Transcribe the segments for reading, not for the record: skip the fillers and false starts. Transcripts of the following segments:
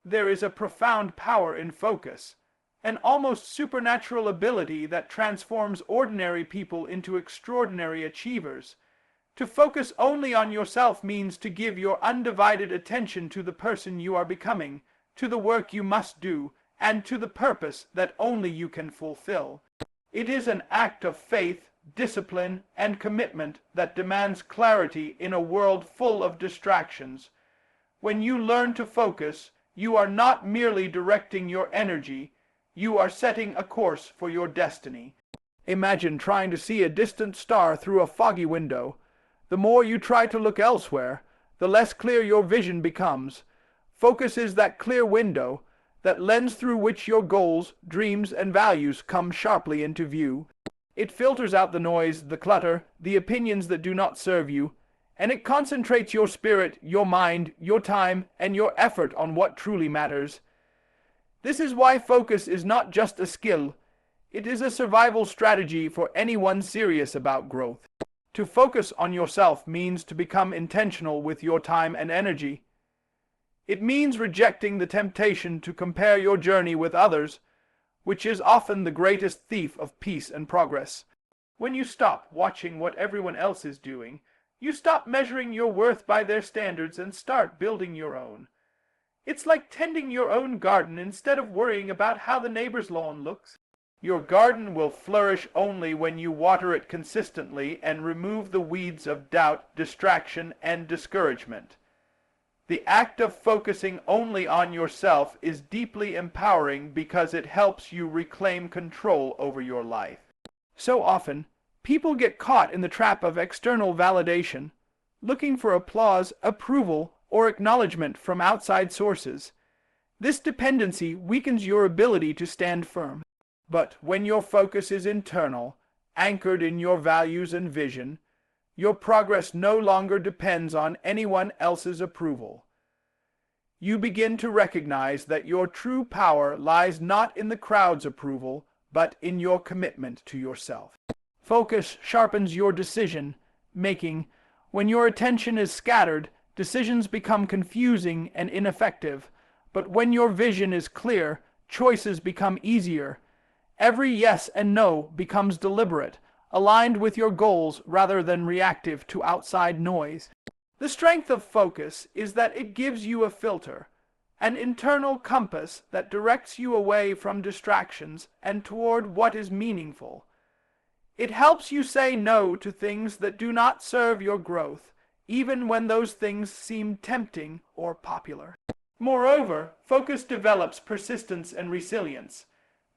there is a profound power in focus, an almost supernatural ability that transforms ordinary people into extraordinary achievers. To focus only on yourself means to give your undivided attention to the person you are becoming, to the work you must do, and to the purpose that only you can fulfill. It is an act of faith, discipline, and commitment that demands clarity in a world full of distractions. When you learn to focus, you are not merely directing your energy, you are setting a course for your destiny. Imagine trying to see a distant star through a foggy window. The more you try to look elsewhere, the less clear your vision becomes. Focus is that clear window, that lens through which your goals, dreams, and values come sharply into view. It filters out the noise, the clutter, the opinions that do not serve you, and it concentrates your spirit, your mind, your time, and your effort on what truly matters. This is why focus is not just a skill, it is a survival strategy for anyone serious about growth. To focus on yourself means to become intentional with your time and energy. It means rejecting the temptation to compare your journey with others, which is often the greatest thief of peace and progress. When you stop watching what everyone else is doing, you stop measuring your worth by their standards and start building your own. It's like tending your own garden instead of worrying about how the neighbor's lawn looks. Your garden will flourish only when you water it consistently and remove the weeds of doubt, distraction, and discouragement. The act of focusing only on yourself is deeply empowering because it helps you reclaim control over your life. So often, people get caught in the trap of external validation, looking for applause, approval, or acknowledgement from outside sources. This dependency weakens your ability to stand firm. But when your focus is internal, anchored in your values and vision, your progress no longer depends on anyone else's approval. You begin to recognize that your true power lies not in the crowd's approval, but in your commitment to yourself. Focus sharpens your decision making. When your attention is scattered, decisions become confusing and ineffective. But when your vision is clear, choices become easier. Every yes and no becomes deliberate, aligned with your goals rather than reactive to outside noise. The strength of focus is that it gives you a filter, an internal compass that directs you away from distractions and toward what is meaningful. It helps you say no to things that do not serve your growth, even when those things seem tempting or popular. Moreover, focus develops persistence and resilience.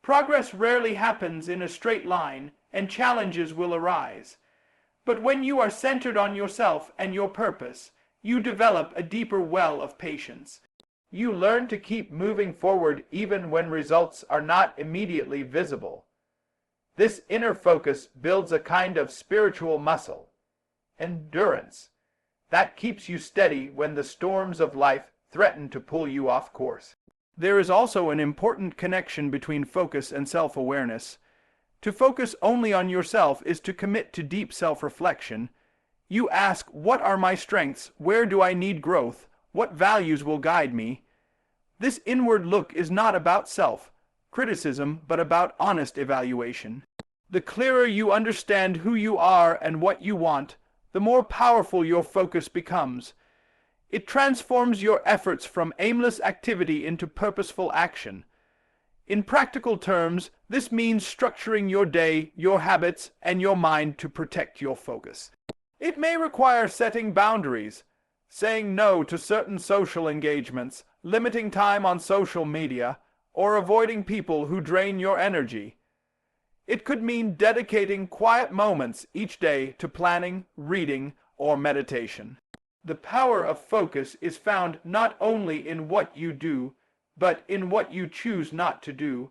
Progress rarely happens in a straight line, and challenges will arise. But when you are centered on yourself and your purpose, you develop a deeper well of patience. You learn to keep moving forward even when results are not immediately visible. This inner focus builds a kind of spiritual muscle, endurance, that keeps you steady when the storms of life threaten to pull you off course. There is also an important connection between focus and self-awareness. To focus only on yourself is to commit to deep self-reflection. You ask, what are my strengths? Where do I need growth? What values will guide me? This inward look is not about self-criticism, but about honest evaluation. The clearer you understand who you are and what you want, the more powerful your focus becomes. It transforms your efforts from aimless activity into purposeful action. In practical terms, this means structuring your day, your habits, and your mind to protect your focus. It may require setting boundaries, saying no to certain social engagements, limiting time on social media, or avoiding people who drain your energy. It could mean dedicating quiet moments each day to planning, reading, or meditation. The power of focus is found not only in what you do, but in what you choose not to do.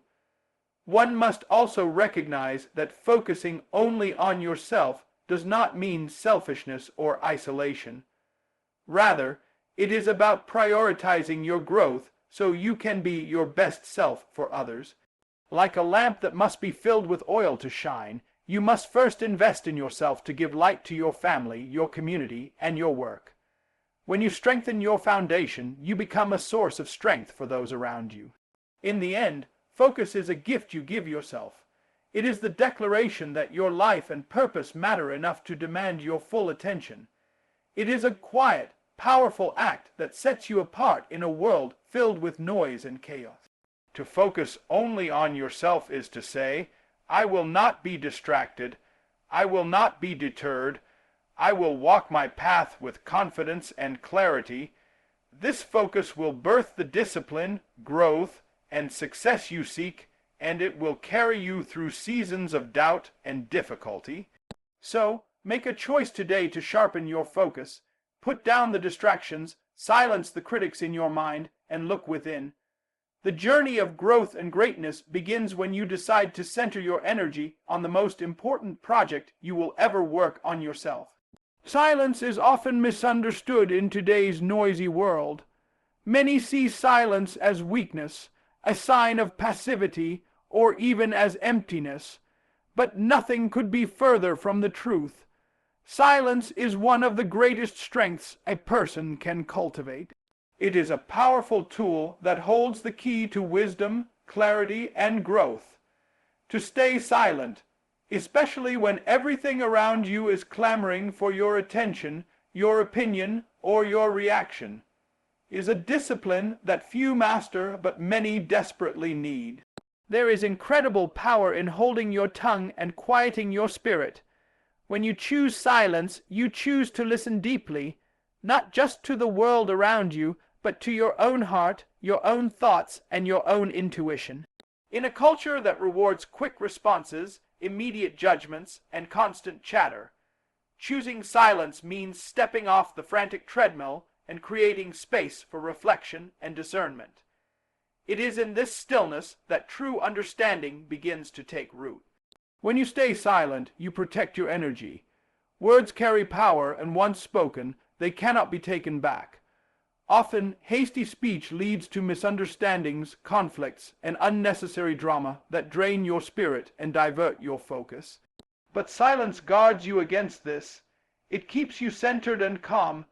One must also recognize that focusing only on yourself does not mean selfishness or isolation. Rather, it is about prioritizing your growth so you can be your best self for others. Like a lamp that must be filled with oil to shine, you must first invest in yourself to give light to your family, your community, and your work. When you strengthen your foundation, you become a source of strength for those around you. In the end, focus is a gift you give yourself. It is the declaration that your life and purpose matter enough to demand your full attention. It is a quiet, powerful act that sets you apart in a world filled with noise and chaos. To focus only on yourself is to say, I will not be distracted, I will not be deterred, I will walk my path with confidence and clarity. This focus will birth the discipline, growth, and success you seek, and it will carry you through seasons of doubt and difficulty. So, make a choice today to sharpen your focus. Put down the distractions, silence the critics in your mind, and look within. The journey of growth and greatness begins when you decide to center your energy on the most important project you will ever work on yourself. Silence is often misunderstood in today's noisy world. Many see silence as weakness, a sign of passivity, or even as emptiness. But nothing could be further from the truth. Silence is one of the greatest strengths a person can cultivate. It is a powerful tool that holds the key to wisdom, clarity, and growth. To stay silent, especially when everything around you is clamoring for your attention, your opinion, or your reaction, is a discipline that few master but many desperately need. There is incredible power in holding your tongue and quieting your spirit. When you choose silence, you choose to listen deeply, not just to the world around you, but to your own heart, your own thoughts, and your own intuition. In a culture that rewards quick responses, immediate judgments, and constant chatter, choosing silence means stepping off the frantic treadmill and creating space for reflection and discernment. It is in this stillness that true understanding begins to take root. When you stay silent, you protect your energy. Words carry power, and once spoken, they cannot be taken back. Often, hasty speech leads to misunderstandings, conflicts, and unnecessary drama that drain your spirit and divert your focus. But silence guards you against this. It keeps you centered and calm.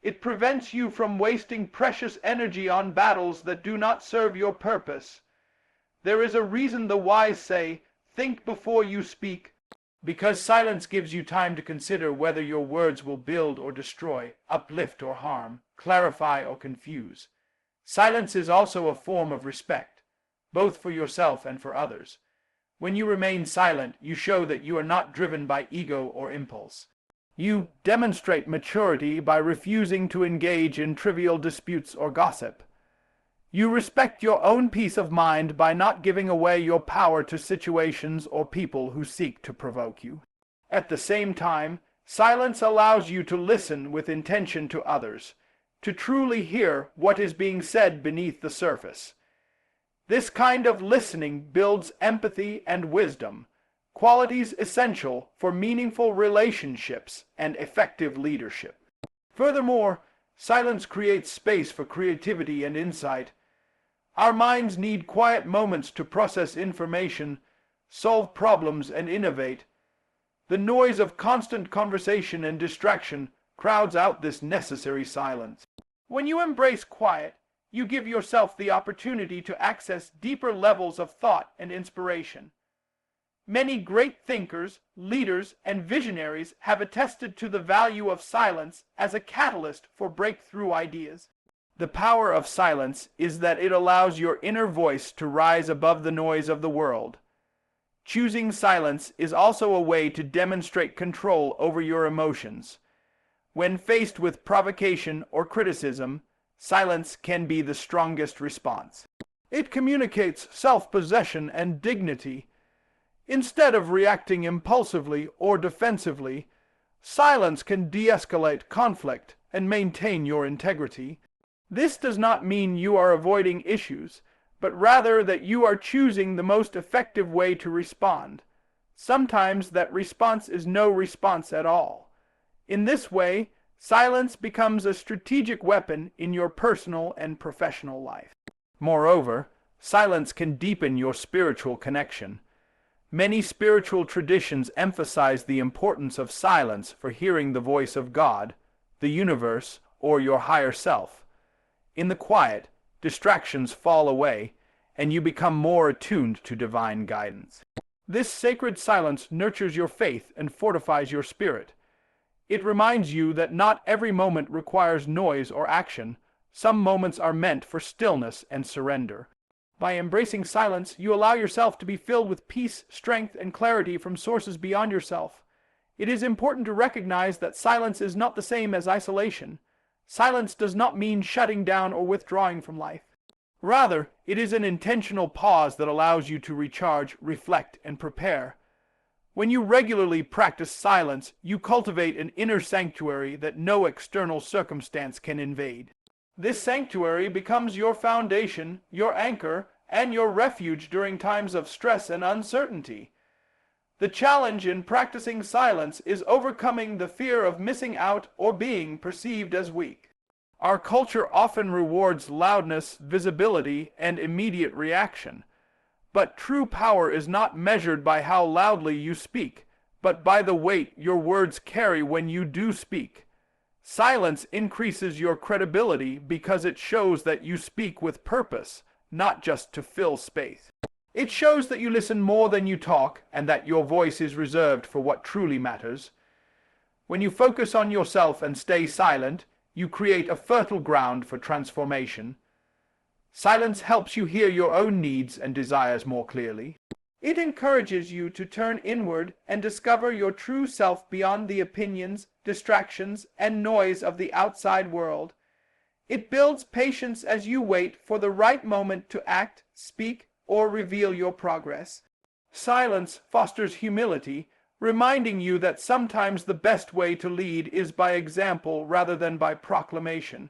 It prevents you from wasting precious energy on battles that do not serve your purpose. There is a reason the wise say, think before you speak, because silence gives you time to consider whether your words will build or destroy, uplift or harm, clarify or confuse. Silence is also a form of respect, both for yourself and for others. When you remain silent, you show that you are not driven by ego or impulse. You demonstrate maturity by refusing to engage in trivial disputes or gossip. You respect your own peace of mind by not giving away your power to situations or people who seek to provoke you. At the same time, silence allows you to listen with intention to others, to truly hear what is being said beneath the surface. This kind of listening builds empathy and wisdom, qualities essential for meaningful relationships and effective leadership. Furthermore, silence creates space for creativity and insight. Our minds need quiet moments to process information, solve problems, and innovate. The noise of constant conversation and distraction crowds out this necessary silence. When you embrace quiet, you give yourself the opportunity to access deeper levels of thought and inspiration. Many great thinkers, leaders, and visionaries have attested to the value of silence as a catalyst for breakthrough ideas. The power of silence is that it allows your inner voice to rise above the noise of the world. Choosing silence is also a way to demonstrate control over your emotions. When faced with provocation or criticism, silence can be the strongest response. It communicates self-possession and dignity. Instead of reacting impulsively or defensively, silence can de-escalate conflict and maintain your integrity. This does not mean you are avoiding issues, but rather that you are choosing the most effective way to respond. Sometimes that response is no response at all. In this way, silence becomes a strategic weapon in your personal and professional life. Moreover, silence can deepen your spiritual connection. Many spiritual traditions emphasize the importance of silence for hearing the voice of God, the universe, or your higher self. In the quiet, distractions fall away, and you become more attuned to divine guidance. This sacred silence nurtures your faith and fortifies your spirit. It reminds you that not every moment requires noise or action. Some moments are meant for stillness and surrender. By embracing silence, you allow yourself to be filled with peace, strength, and clarity from sources beyond yourself. It is important to recognize that silence is not the same as isolation. Silence does not mean shutting down or withdrawing from life. Rather, it is an intentional pause that allows you to recharge, reflect, and prepare. When you regularly practice silence, you cultivate an inner sanctuary that no external circumstance can invade. This sanctuary becomes your foundation, your anchor, and your refuge during times of stress and uncertainty. The challenge in practicing silence is overcoming the fear of missing out or being perceived as weak. Our culture often rewards loudness, visibility, and immediate reaction. But true power is not measured by how loudly you speak, but by the weight your words carry when you do speak. Silence increases your credibility because it shows that you speak with purpose, not just to fill space. It shows that you listen more than you talk and that your voice is reserved for what truly matters. When you focus on yourself and stay silent, you create a fertile ground for transformation. Silence helps you hear your own needs and desires more clearly. It encourages you to turn inward and discover your true self beyond the opinions, distractions, and noise of the outside world. It builds patience as you wait for the right moment to act, speak, or reveal your progress. Silence fosters humility, reminding you that sometimes the best way to lead is by example rather than by proclamation.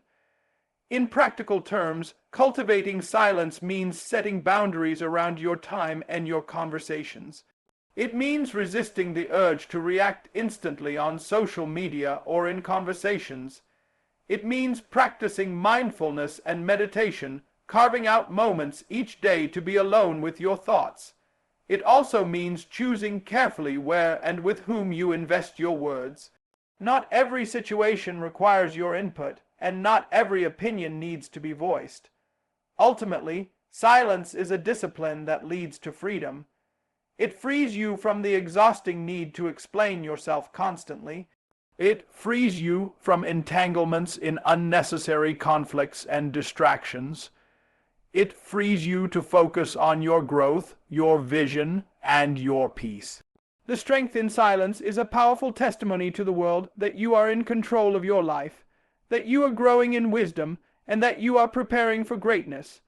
In practical terms, cultivating silence means setting boundaries around your time and your conversations. It means resisting the urge to react instantly on social media or in conversations. It means practicing mindfulness and meditation, carving out moments each day to be alone with your thoughts. It also means choosing carefully where and with whom you invest your words. Not every situation requires your input, and not every opinion needs to be voiced. Ultimately, silence is a discipline that leads to freedom. It frees you from the exhausting need to explain yourself constantly. It frees you from entanglements in unnecessary conflicts and distractions. It frees you to focus on your growth, your vision, and your peace. The strength in silence is a powerful testimony to the world that you are in control of your life, that you are growing in wisdom, and that you are preparing for greatness.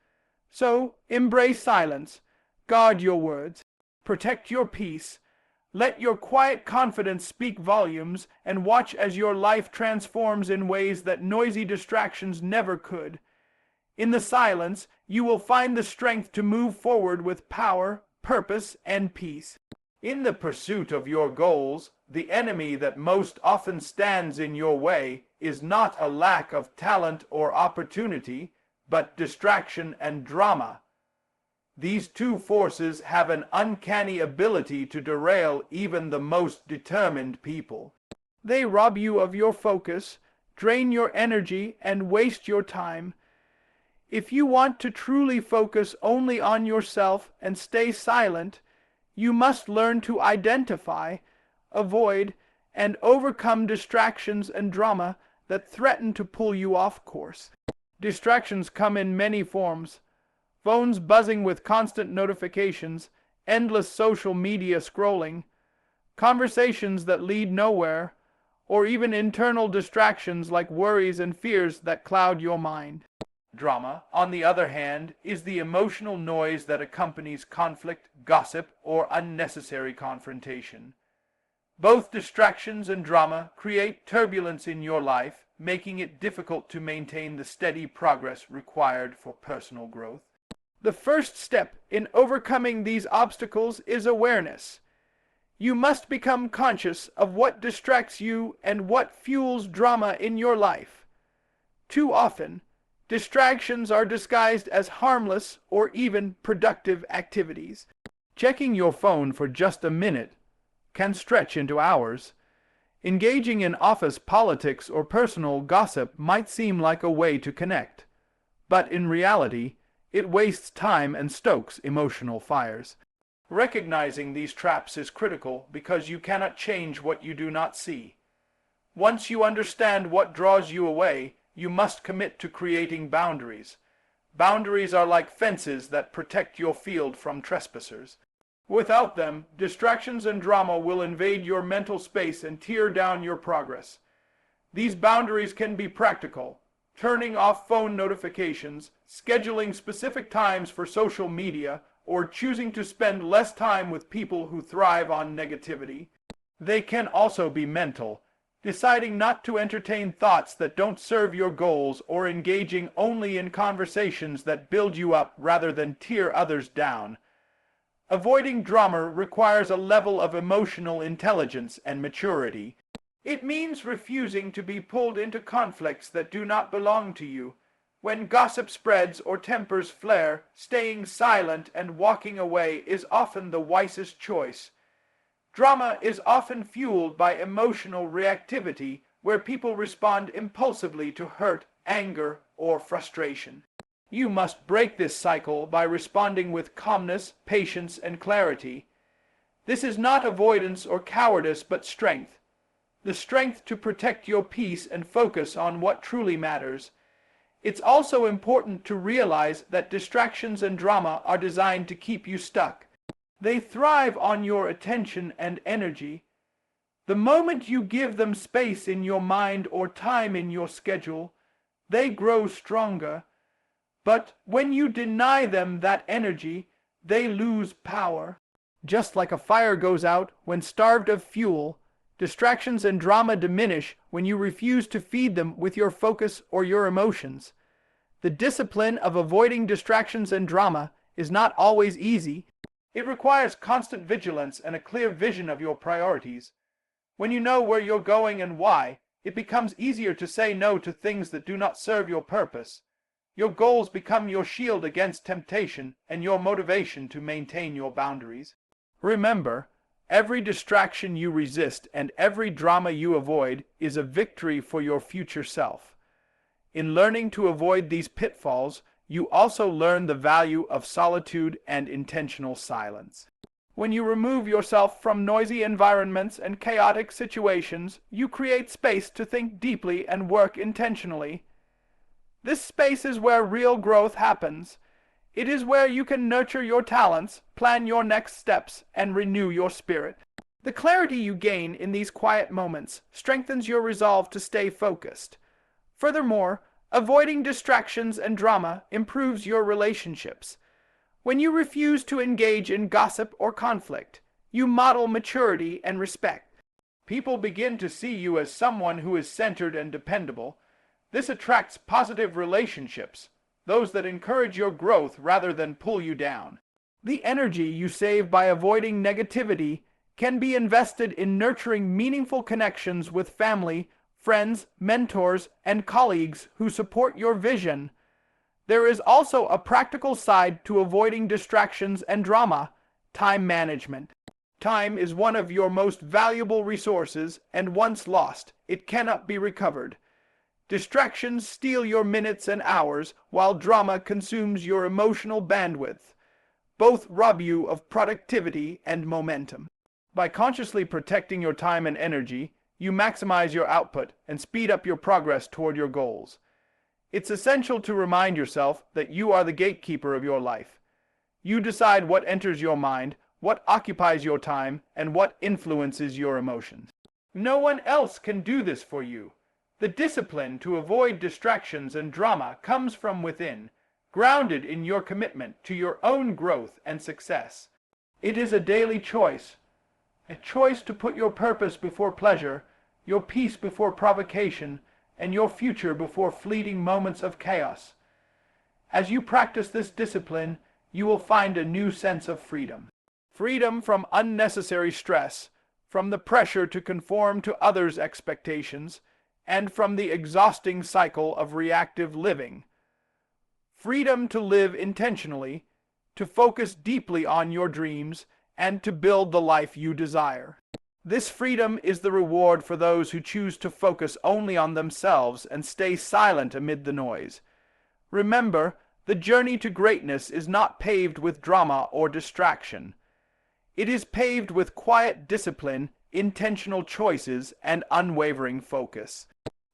So, embrace silence, guard your words, protect your peace, let your quiet confidence speak volumes, and watch as your life transforms in ways that noisy distractions never could. In the silence, you will find the strength to move forward with power, purpose, and peace. In the pursuit of your goals, the enemy that most often stands in your way is not a lack of talent or opportunity, but distraction and drama. These two forces have an uncanny ability to derail even the most determined people. They rob you of your focus, drain your energy, and waste your time. If you want to truly focus only on yourself and stay silent, you must learn to identify, avoid, and overcome distractions and drama that threaten to pull you off course. Distractions come in many forms. Phones buzzing with constant notifications, endless social media scrolling, conversations that lead nowhere, or even internal distractions like worries and fears that cloud your mind. Drama, on the other hand, is the emotional noise that accompanies conflict, gossip, or unnecessary confrontation. Both distractions and drama create turbulence in your life, making it difficult to maintain the steady progress required for personal growth. The first step in overcoming these obstacles is awareness. You must become conscious of what distracts you and what fuels drama in your life. Too often, distractions are disguised as harmless or even productive activities. Checking your phone for just a minute can stretch into hours. Engaging in office politics or personal gossip might seem like a way to connect, but in reality, it wastes time and stokes emotional fires. Recognizing these traps is critical because you cannot change what you do not see. Once you understand what draws you away, you must commit to creating boundaries. Boundaries are like fences that protect your field from trespassers. Without them, distractions and drama will invade your mental space and tear down your progress. These boundaries can be practical: turning off phone notifications, scheduling specific times for social media, or choosing to spend less time with people who thrive on negativity. They can also be mental: deciding not to entertain thoughts that don't serve your goals or engaging only in conversations that build you up rather than tear others down. Avoiding drama requires a level of emotional intelligence and maturity. It means refusing to be pulled into conflicts that do not belong to you. When gossip spreads or tempers flare, staying silent and walking away is often the wisest choice. Drama is often fueled by emotional reactivity, where people respond impulsively to hurt, anger, or frustration. You must break this cycle by responding with calmness, patience, and clarity. This is not avoidance or cowardice, but strength. The strength to protect your peace and focus on what truly matters. It's also important to realize that distractions and drama are designed to keep you stuck. They thrive on your attention and energy. The moment you give them space in your mind or time in your schedule, they grow stronger. But when you deny them that energy, they lose power. Just like a fire goes out when starved of fuel, distractions and drama diminish when you refuse to feed them with your focus or your emotions. The discipline of avoiding distractions and drama is not always easy. It requires constant vigilance and a clear vision of your priorities. When you know where you're going and why, it becomes easier to say no to things that do not serve your purpose. Your goals become your shield against temptation and your motivation to maintain your boundaries. Remember, every distraction you resist and every drama you avoid is a victory for your future self. In learning to avoid these pitfalls, you also learn the value of solitude and intentional silence. When you remove yourself from noisy environments and chaotic situations, you create space to think deeply and work intentionally. This space is where real growth happens. It is where you can nurture your talents, plan your next steps, and renew your spirit. The clarity you gain in these quiet moments strengthens your resolve to stay focused. Furthermore, avoiding distractions and drama improves your relationships. When you refuse to engage in gossip or conflict, you model maturity and respect. People begin to see you as someone who is centered and dependable. This attracts positive relationships, those that encourage your growth rather than pull you down. The energy you save by avoiding negativity can be invested in nurturing meaningful connections with family, friends, mentors, and colleagues who support your vision. There is also a practical side to avoiding distractions and drama: time management. Time is one of your most valuable resources, and once lost, it cannot be recovered. Distractions steal your minutes and hours, while drama consumes your emotional bandwidth. Both rob you of productivity and momentum. By consciously protecting your time and energy, you maximize your output and speed up your progress toward your goals. It's essential to remind yourself that you are the gatekeeper of your life. You decide what enters your mind, what occupies your time, and what influences your emotions. No one else can do this for you. The discipline to avoid distractions and drama comes from within, grounded in your commitment to your own growth and success. It is a daily choice. A choice to put your purpose before pleasure, your peace before provocation, and your future before fleeting moments of chaos. As you practice this discipline, you will find a new sense of freedom. Freedom from unnecessary stress, from the pressure to conform to others' expectations, and from the exhausting cycle of reactive living. Freedom to live intentionally, to focus deeply on your dreams, and to build the life you desire. This freedom is the reward for those who choose to focus only on themselves and stay silent amid the noise. Remember, the journey to greatness is not paved with drama or distraction. It is paved with quiet discipline, intentional choices, and unwavering focus.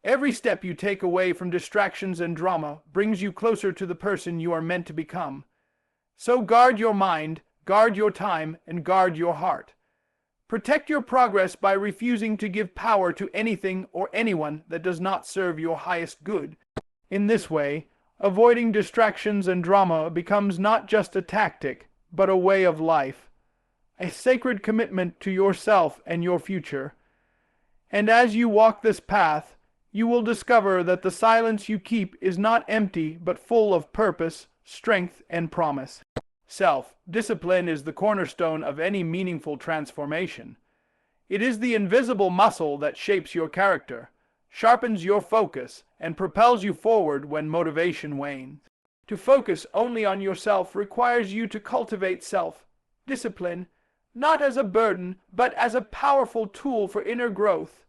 Every step you take away from distractions and drama brings you closer to the person you are meant to become. So guard your mind, guard your time, and guard your heart. Protect your progress by refusing to give power to anything or anyone that does not serve your highest good. In this way, avoiding distractions and drama becomes not just a tactic, but a way of life, a sacred commitment to yourself and your future. And as you walk this path, you will discover that the silence you keep is not empty but full of purpose, strength, and promise. Self-discipline is the cornerstone of any meaningful transformation. It is the invisible muscle that shapes your character, sharpens your focus, and propels you forward when motivation wanes. To focus only on yourself requires you to cultivate self-discipline, not as a burden, but as a powerful tool for inner growth.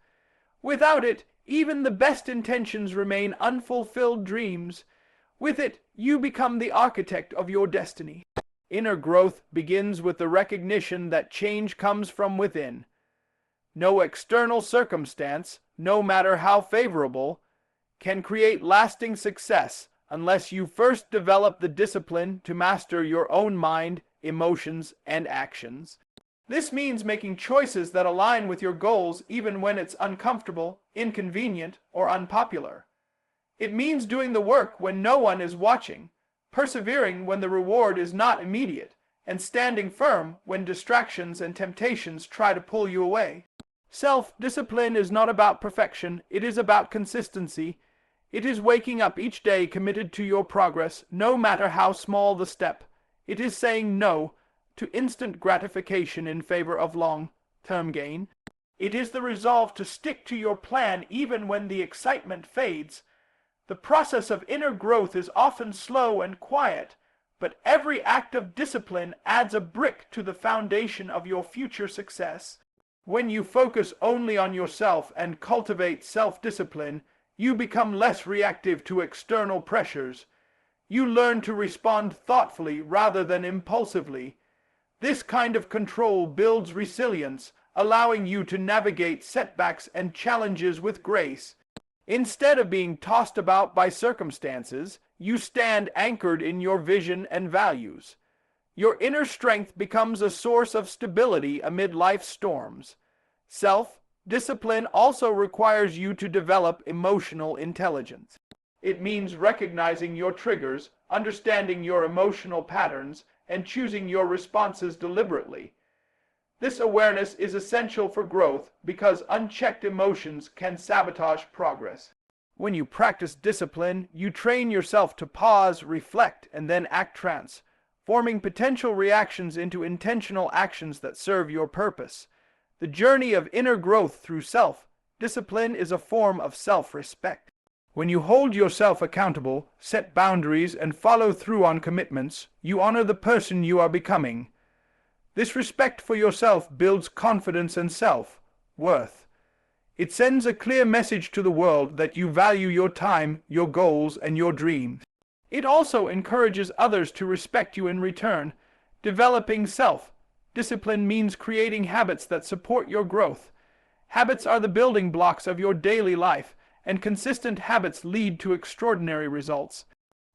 Without it, even the best intentions remain unfulfilled dreams. With it, you become the architect of your destiny. Inner growth begins with the recognition that change comes from within. No external circumstance, no matter how favorable, can create lasting success unless you first develop the discipline to master your own mind, emotions, and actions. This means making choices that align with your goals even when it's uncomfortable, inconvenient, or unpopular. It means doing the work when no one is watching, persevering when the reward is not immediate, and standing firm when distractions and temptations try to pull you away. Self-discipline is not about perfection, it is about consistency. It is waking up each day committed to your progress, no matter how small the step. It is saying no to instant gratification in favor of long-term gain. It is the resolve to stick to your plan even when the excitement fades. The process of inner growth is often slow and quiet, but every act of discipline adds a brick to the foundation of your future success. When you focus only on yourself and cultivate self-discipline, you become less reactive to external pressures. You learn to respond thoughtfully rather than impulsively. This kind of control builds resilience, allowing you to navigate setbacks and challenges with grace. Instead of being tossed about by circumstances, you stand anchored in your vision and values. Your inner strength becomes a source of stability amid life's storms. Self-discipline also requires you to develop emotional intelligence. It means recognizing your triggers, understanding your emotional patterns, and choosing your responses deliberately. This awareness is essential for growth because unchecked emotions can sabotage progress. When you practice discipline, you train yourself to pause, reflect, and then act transforming potential reactions into intentional actions that serve your purpose. The journey of inner growth through self-discipline is a form of self-respect. When you hold yourself accountable, set boundaries, and follow through on commitments, you honor the person you are becoming. This respect for yourself builds confidence and self-worth. It sends a clear message to the world that you value your time, your goals, and your dreams. It also encourages others to respect you in return. Developing self-discipline means creating habits that support your growth. Habits are the building blocks of your daily life, and consistent habits lead to extraordinary results.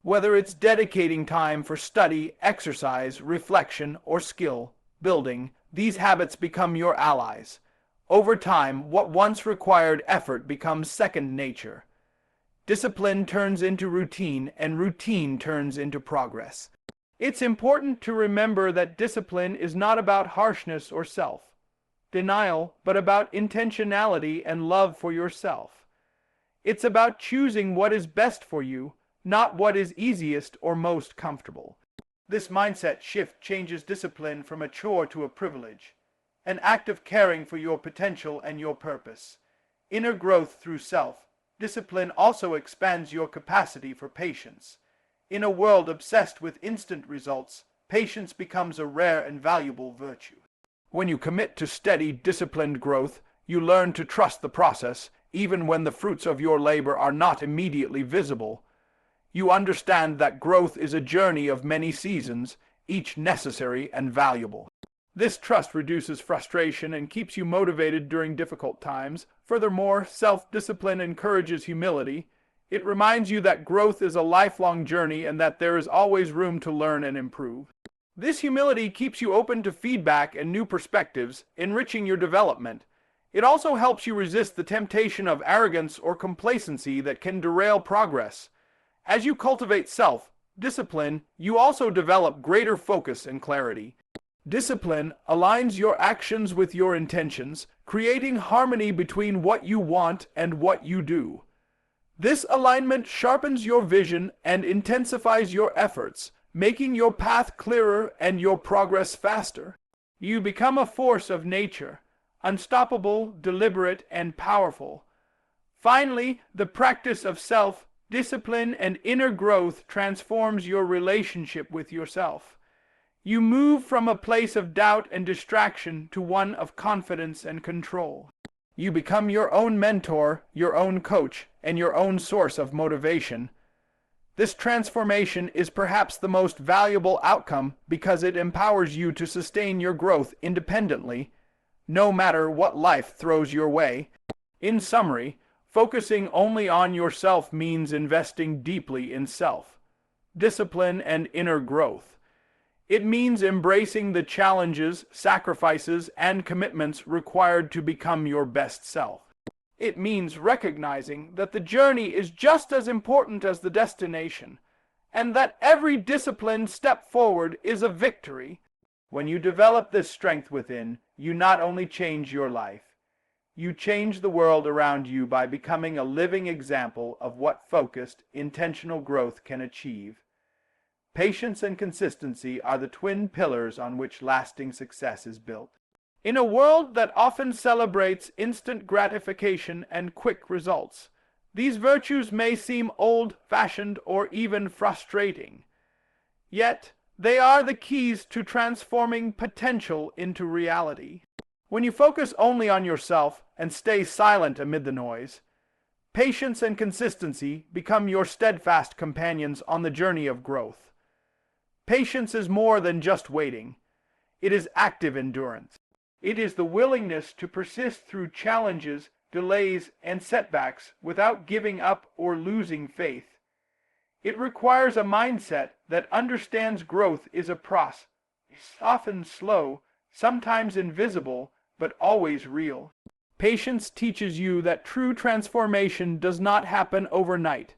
Whether it's dedicating time for study, exercise, reflection, or skill building, these habits become your allies. Over time, what once required effort becomes second nature. Discipline turns into routine, and routine turns into progress. It's important to remember that discipline is not about harshness or self-denial, but about intentionality and love for yourself. It's about choosing what is best for you, not what is easiest or most comfortable. This mindset shift changes discipline from a chore to a privilege, an act of caring for your potential and your purpose. Inner growth through self-discipline also expands your capacity for patience. In a world obsessed with instant results, patience becomes a rare and valuable virtue. When you commit to steady, disciplined growth, you learn to trust the process, even when the fruits of your labor are not immediately visible. You understand that growth is a journey of many seasons, each necessary and valuable. This trust reduces frustration and keeps you motivated during difficult times. Furthermore, self-discipline encourages humility. It reminds you that growth is a lifelong journey and that there is always room to learn and improve. This humility keeps you open to feedback and new perspectives, enriching your development. It also helps you resist the temptation of arrogance or complacency that can derail progress. As you cultivate self-discipline, you also develop greater focus and clarity. Discipline aligns your actions with your intentions, creating harmony between what you want and what you do. This alignment sharpens your vision and intensifies your efforts, making your path clearer and your progress faster. You become a force of nature, unstoppable, deliberate, and powerful. Finally, the practice of self-discipline and inner growth transforms your relationship with yourself. You move from a place of doubt and distraction to one of confidence and control. You become your own mentor, your own coach, and your own source of motivation. This transformation is perhaps the most valuable outcome because it empowers you to sustain your growth independently, no matter what life throws your way. In summary, focusing only on yourself means investing deeply in self-discipline and inner growth. It means embracing the challenges, sacrifices, and commitments required to become your best self. It means recognizing that the journey is just as important as the destination, and that every disciplined step forward is a victory. When you develop this strength within, you not only change your life, you change the world around you by becoming a living example of what focused, intentional growth can achieve. Patience and consistency are the twin pillars on which lasting success is built. In a world that often celebrates instant gratification and quick results, these virtues may seem old-fashioned or even frustrating. Yet, they are the keys to transforming potential into reality. When you focus only on yourself and stay silent amid the noise, patience and consistency become your steadfast companions on the journey of growth. Patience is more than just waiting. It is active endurance. It is the willingness to persist through challenges, delays, and setbacks without giving up or losing faith. It requires a mindset that understands growth is a process, often slow, sometimes invisible, but always real. Patience teaches you that true transformation does not happen overnight.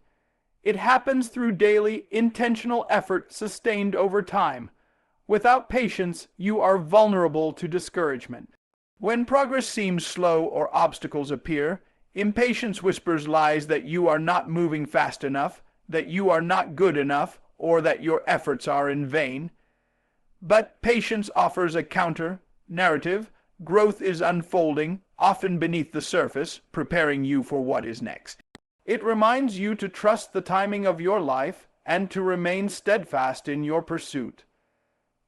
It happens through daily, intentional effort sustained over time. Without patience, you are vulnerable to discouragement. When progress seems slow or obstacles appear, impatience whispers lies that you are not moving fast enough, that you are not good enough, or that your efforts are in vain. But patience offers a counter-narrative. Growth is unfolding, often beneath the surface, preparing you for what is next. It reminds you to trust the timing of your life and to remain steadfast in your pursuit.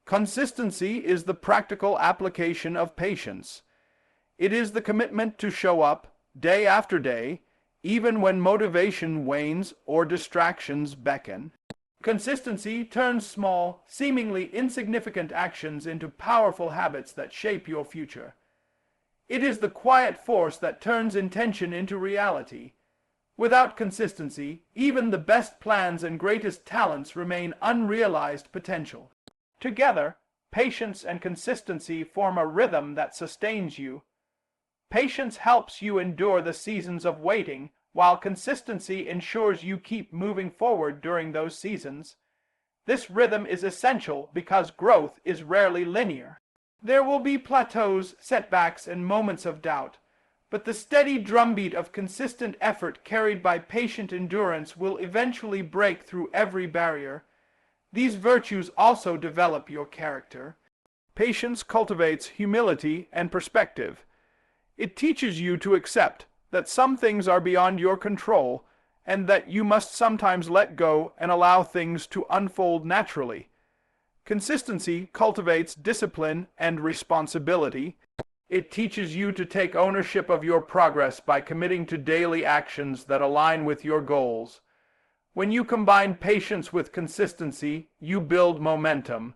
Consistency is the practical application of patience. It is the commitment to show up day after day, even when motivation wanes or distractions beckon. Consistency turns small, seemingly insignificant actions into powerful habits that shape your future. It is the quiet force that turns intention into reality. Without consistency, even the best plans and greatest talents remain unrealized potential. Together, patience and consistency form a rhythm that sustains you. Patience helps you endure the seasons of waiting, while consistency ensures you keep moving forward during those seasons. This rhythm is essential because growth is rarely linear. There will be plateaus, setbacks, and moments of doubt, but the steady drumbeat of consistent effort carried by patient endurance will eventually break through every barrier. These virtues also develop your character. Patience cultivates humility and perspective. It teaches you to accept that some things are beyond your control and that you must sometimes let go and allow things to unfold naturally. Consistency cultivates discipline and responsibility. It teaches you to take ownership of your progress by committing to daily actions that align with your goals. When you combine patience with consistency, you build momentum.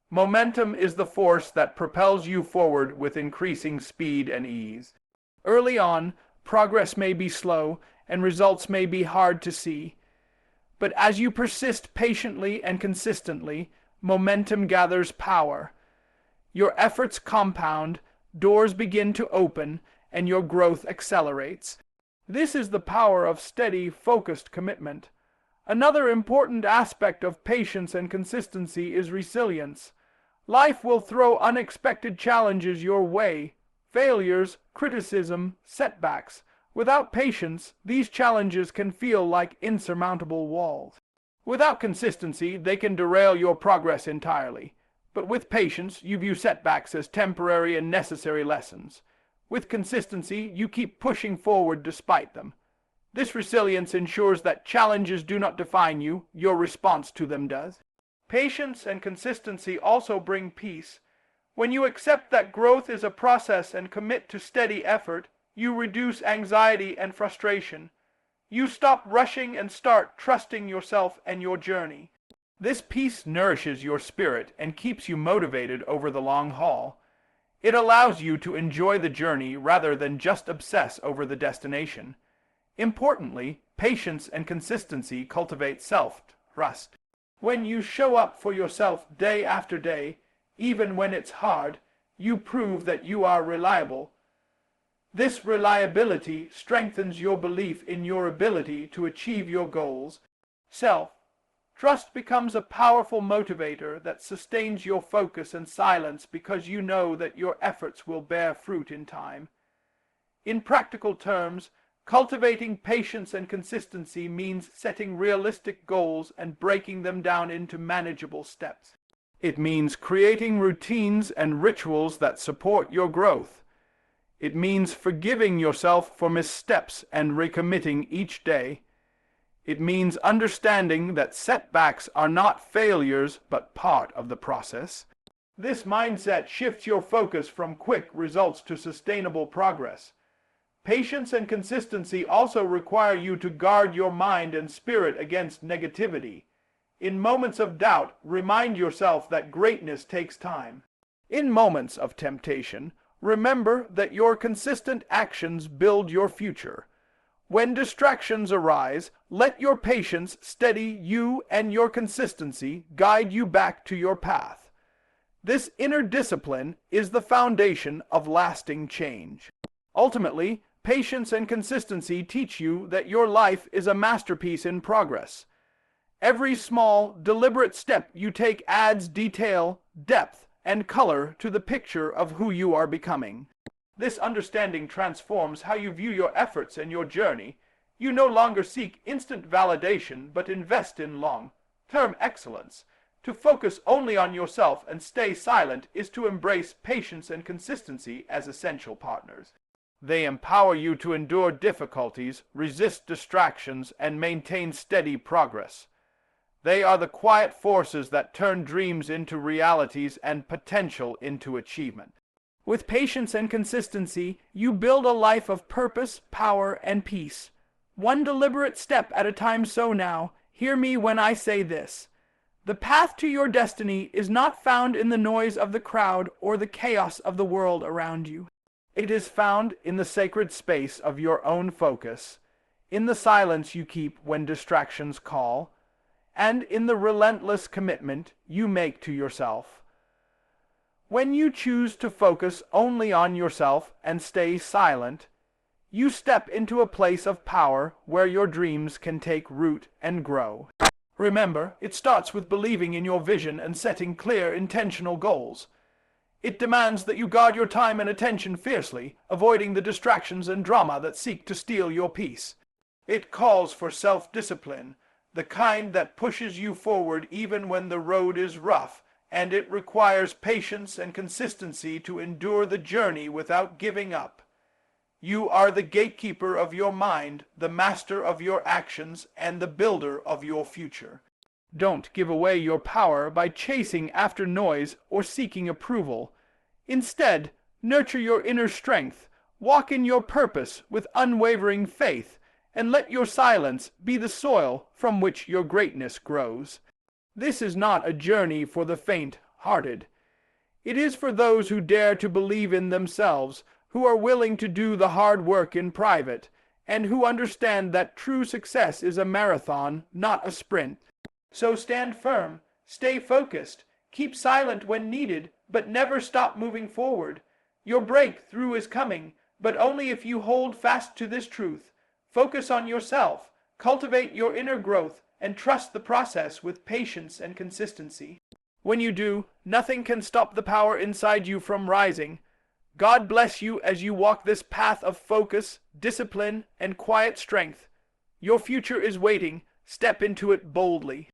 Momentum is the force that propels you forward with increasing speed and ease. Early on, progress may be slow and results may be hard to see. But as you persist patiently and consistently, momentum gathers power. Your efforts compound, doors begin to open, and your growth accelerates. This is the power of steady, focused commitment. Another important aspect of patience and consistency is resilience. Life will throw unexpected challenges your way: failures, criticism, setbacks. Without patience, these challenges can feel like insurmountable walls. Without consistency, they can derail your progress entirely. But with patience, you view setbacks as temporary and necessary lessons. With consistency, you keep pushing forward despite them. This resilience ensures that challenges do not define you, your response to them does. Patience and consistency also bring peace. When you accept that growth is a process and commit to steady effort, you reduce anxiety and frustration. You stop rushing and start trusting yourself and your journey. This peace nourishes your spirit and keeps you motivated over the long haul. It allows you to enjoy the journey rather than just obsess over the destination. Importantly, patience and consistency cultivate self-trust. When you show up for yourself day after day, even when it's hard, you prove that you are reliable. This reliability strengthens your belief in your ability to achieve your goals. Self-trust becomes a powerful motivator that sustains your focus and silence because you know that your efforts will bear fruit in time. In practical terms, cultivating patience and consistency means setting realistic goals and breaking them down into manageable steps. It means creating routines and rituals that support your growth. It means forgiving yourself for missteps and recommitting each day. It means understanding that setbacks are not failures but part of the process. This mindset shifts your focus from quick results to sustainable progress. Patience and consistency also require you to guard your mind and spirit against negativity. In moments of doubt, remind yourself that greatness takes time. In moments of temptation, remember that your consistent actions build your future. When distractions arise, let your patience steady you and your consistency guide you back to your path. This inner discipline is the foundation of lasting change. Ultimately, patience and consistency teach you that your life is a masterpiece in progress. Every small, deliberate step you take adds detail, depth, and color to the picture of who you are becoming. This understanding transforms how you view your efforts and your journey. You no longer seek instant validation, but invest in long-term excellence. To focus only on yourself and stay silent is to embrace patience and consistency as essential partners. They empower you to endure difficulties, resist distractions, and maintain steady progress. They are the quiet forces that turn dreams into realities and potential into achievement. With patience and consistency, you build a life of purpose, power, and peace. One deliberate step at a time. So now, hear me when I say this. The path to your destiny is not found in the noise of the crowd or the chaos of the world around you. It is found in the sacred space of your own focus, in the silence you keep when distractions call, and in the relentless commitment you make to yourself. When you choose to focus only on yourself and stay silent, you step into a place of power where your dreams can take root and grow. Remember, it starts with believing in your vision and setting clear, intentional goals. It demands that you guard your time and attention fiercely, avoiding the distractions and drama that seek to steal your peace. It calls for self-discipline, the kind that pushes you forward even when the road is rough, and it requires patience and consistency to endure the journey without giving up. You are the gatekeeper of your mind, the master of your actions, and the builder of your future. Don't give away your power by chasing after noise or seeking approval. Instead, nurture your inner strength, walk in your purpose with unwavering faith, and let your silence be the soil from which your greatness grows. This is not a journey for the faint-hearted. It is for those who dare to believe in themselves, who are willing to do the hard work in private, and who understand that true success is a marathon, not a sprint. So stand firm, stay focused, keep silent when needed, but never stop moving forward. Your breakthrough is coming, but only if you hold fast to this truth. Focus on yourself, cultivate your inner growth, and trust the process with patience and consistency. When you do, nothing can stop the power inside you from rising. God bless you as you walk this path of focus, discipline, and quiet strength. Your future is waiting. Step into it boldly.